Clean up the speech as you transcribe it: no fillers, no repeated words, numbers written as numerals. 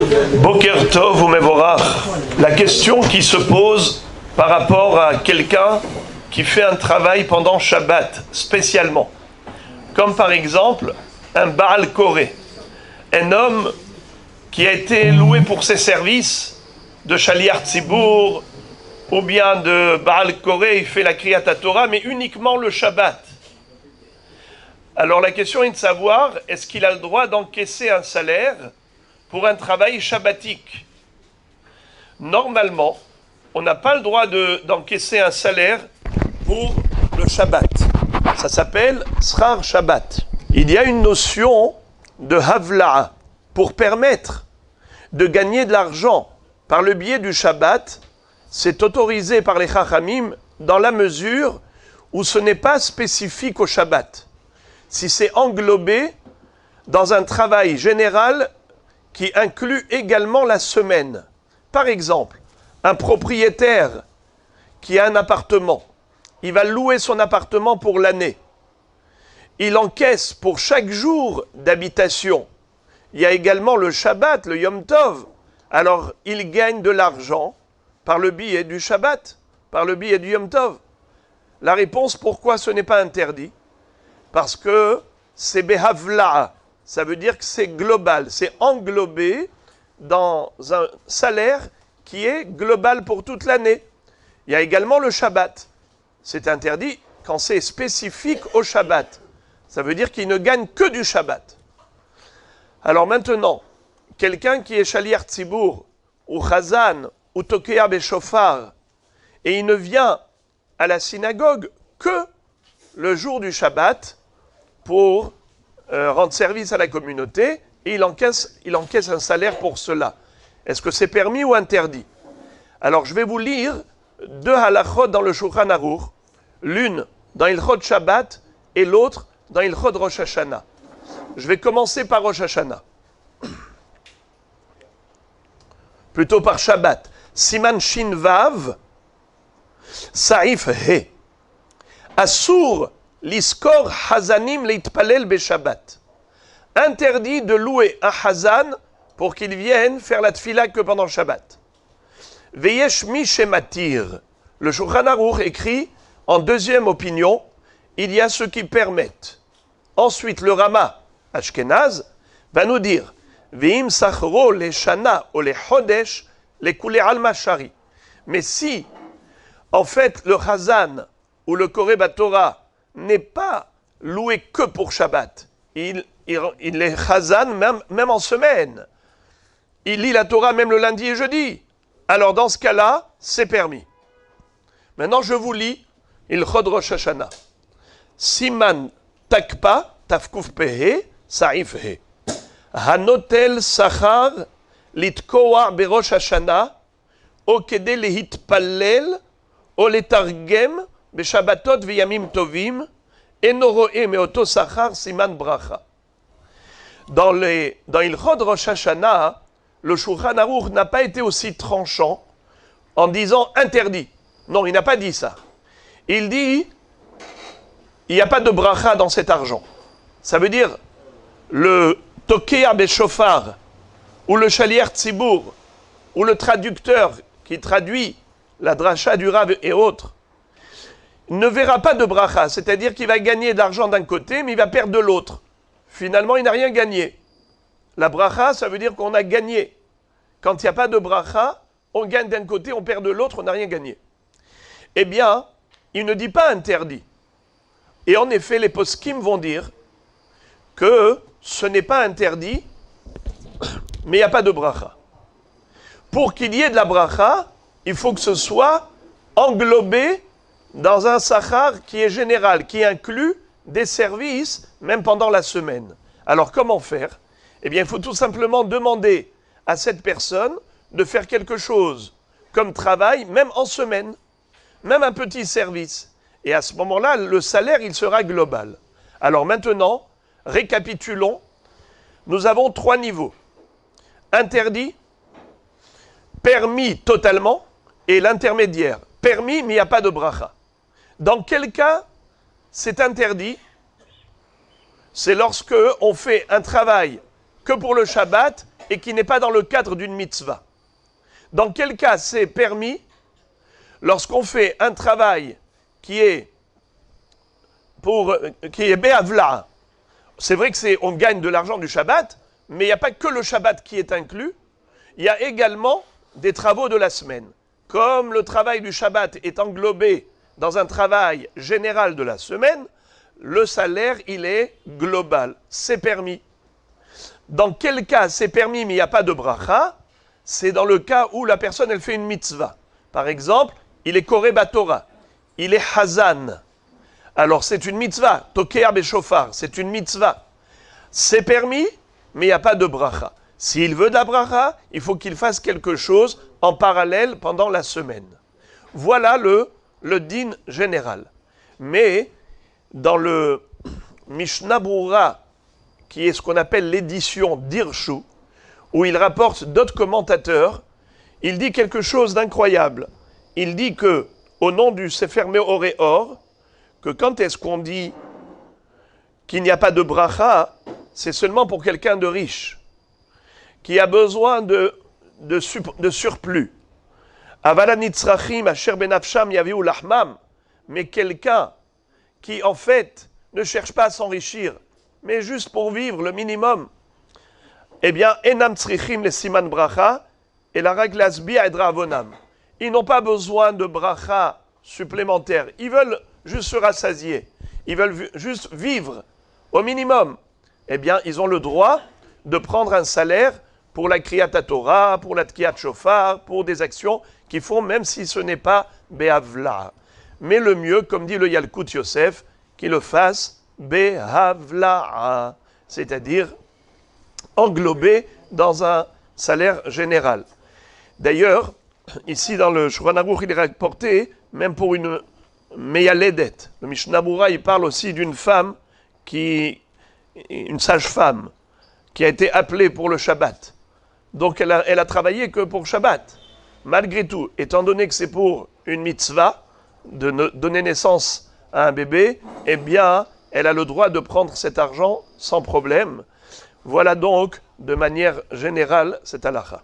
Boker Tov ou Mevorach. La question qui se pose par rapport à quelqu'un qui fait un travail pendant Shabbat, spécialement. Comme par exemple, un Baal Koré. Un homme qui a été loué pour ses services de Shaliach Tzibour, ou bien de Baal Koré, il fait la Kriyat Torah, mais uniquement le Shabbat. Alors la question est de savoir, est-ce qu'il a le droit d'encaisser un salaire pour un travail shabbatique? Normalement, on n'a pas le droit d'encaisser un salaire pour le Shabbat. Ça s'appelle Srar Shabbat. Il y a une notion de Havla'a pour permettre de gagner de l'argent par le biais du Shabbat. C'est autorisé par les Chachamim dans la mesure où ce n'est pas spécifique au Shabbat. Si c'est englobé dans un travail général qui inclut également la semaine. Par exemple, un propriétaire qui a un appartement, il va louer son appartement pour l'année. Il encaisse pour chaque jour d'habitation. Il y a également le Shabbat, le Yom Tov. Alors, il gagne de l'argent par le biais du Shabbat, par le biais du Yom Tov. La réponse, pourquoi ce n'est pas interdit? Parce que c'est Behavla'a. Ça veut dire que c'est global, c'est englobé dans un salaire qui est global pour toute l'année. Il y a également le Shabbat. C'est interdit quand c'est spécifique au Shabbat. Ça veut dire qu'il ne gagne que du Shabbat. Alors maintenant, quelqu'un qui est Shaliach Tzibour, ou Chazan, ou Tokea Beshofar, et il ne vient à la synagogue que le jour du Shabbat pour rendre service à la communauté, et il encaisse un salaire pour cela. Est-ce que c'est permis ou interdit? Alors je vais vous lire deux halachot dans le Shulchan Aruch, l'une dans Ilchot Shabbat et l'autre dans Ilchot Rosh Hashanah. Je vais commencer par Rosh Hashanah. Plutôt par Shabbat. Siman Shin Vav, Saif He. Assour Liskor Hazanim Leitpalel Beshabbat. Interdit de louer un Hazan pour qu'il vienne faire la tfila que pendant Shabbat. Veyesh mi shematir. Le Shulchan Aruch écrit, en deuxième opinion, il y a ceux qui permettent. Ensuite, le Rama Ashkenaz va nous dire, Veim sachro le shana ou le chodesh le kule alma shari. Mais si, en fait, le Hazan ou le Koré Batorah n'est pas loué que pour Shabbat. Il est Chazan même en semaine. Il lit la Torah même le lundi et jeudi. Alors dans ce cas-là, c'est permis. Maintenant, je vous lis Ilchot Rosh Hashanah. Siman Takpa, Tafkuf Pehe, Saif He. Hanotel Sachar Litkoa Berosh Hashanah, Okede Lehitpallel, Oletargem, Beshabbatot v'yamim tovim, enoroe meoto sachar siman bracha. Dans Ilchot Rosh Hashanah, le Shulchan Aruch n'a pas été aussi tranchant en disant interdit. Non, il n'a pas dit ça. Il dit, il n'y a pas de bracha dans cet argent. Ça veut dire, le Tokea Beshofar, ou le Shaliach Tzibour, ou le traducteur qui traduit la dracha du Rav et autres, ne verra pas de bracha, c'est-à-dire qu'il va gagner de l'argent d'un côté, mais il va perdre de l'autre. Finalement, il n'a rien gagné. La bracha, ça veut dire qu'on a gagné. Quand il n'y a pas de bracha, on gagne d'un côté, on perd de l'autre, on n'a rien gagné. Eh bien, il ne dit pas interdit. Et en effet, les poskim vont dire que ce n'est pas interdit, mais il n'y a pas de bracha. Pour qu'il y ait de la bracha, il faut que ce soit englobé dans un sachar qui est général, qui inclut des services, même pendant la semaine. Alors, comment faire? Eh bien, il faut tout simplement demander à cette personne de faire quelque chose comme travail, même en semaine, même un petit service. Et à ce moment-là, le salaire, il sera global. Alors maintenant, récapitulons. Nous avons 3 niveaux. Interdit, permis totalement, et l'intermédiaire. Permis, mais il n'y a pas de bracha. Dans quel cas c'est interdit? C'est lorsque on fait un travail que pour le Shabbat et qui n'est pas dans le cadre d'une mitzvah. Dans quel cas c'est permis? Lorsqu'on fait un travail qui est Be'avla. C'est vrai que on gagne de l'argent du Shabbat, mais il n'y a pas que le Shabbat qui est inclus. Il y a également des travaux de la semaine. Comme le travail du Shabbat est englobé dans un travail général de la semaine, le salaire, il est global. C'est permis. Dans quel cas c'est permis, mais il n'y a pas de bracha? C'est dans le cas où la personne, elle fait une mitzvah. Par exemple, il est Koré Batora, il est Hazan. Alors c'est une mitzvah, Tokea Beshofar, c'est une mitzvah. C'est permis, mais il n'y a pas de bracha. S'il veut de la bracha, il faut qu'il fasse quelque chose en parallèle pendant la semaine. Voilà le din général. Mais dans le Mishnah Brura, qui est ce qu'on appelle l'édition d'Irshu, où il rapporte d'autres commentateurs, il dit quelque chose d'incroyable. Il dit que, au nom du Sefer Meoréor, que quand est-ce qu'on dit qu'il n'y a pas de bracha, c'est seulement pour quelqu'un de riche, qui a besoin de surplus. Avalanitzrachim, asher benafsham yaviu lahmam, mais quelqu'un qui, en fait, ne cherche pas à s'enrichir, mais juste pour vivre le minimum, eh bien, enam tzrichim le siman bracha, et la règle asbia edra avonam. Ils n'ont pas besoin de bracha supplémentaire. Ils veulent juste se rassasier. Ils veulent juste vivre au minimum. Eh bien, ils ont le droit de prendre un salaire pour la Kriyat Torah, pour la Tkiyat Shofar, pour des actions qu'ils font, même si ce n'est pas Be'avla. Mais le mieux, comme dit le Yalkut Yosef, qu'ils le fassent Be'avla, c'est-à-dire englobé dans un salaire général. D'ailleurs, ici dans le Shulchan Aruch, il est rapporté, même pour une Meyaledet. Le Mishnah Brura, il parle aussi d'une femme, une sage-femme, qui a été appelée pour le Shabbat. Donc elle a travaillé que pour Shabbat. Malgré tout, étant donné que c'est pour une mitzvah, de donner naissance à un bébé, eh bien, elle a le droit de prendre cet argent sans problème. Voilà donc, de manière générale, cette halakha.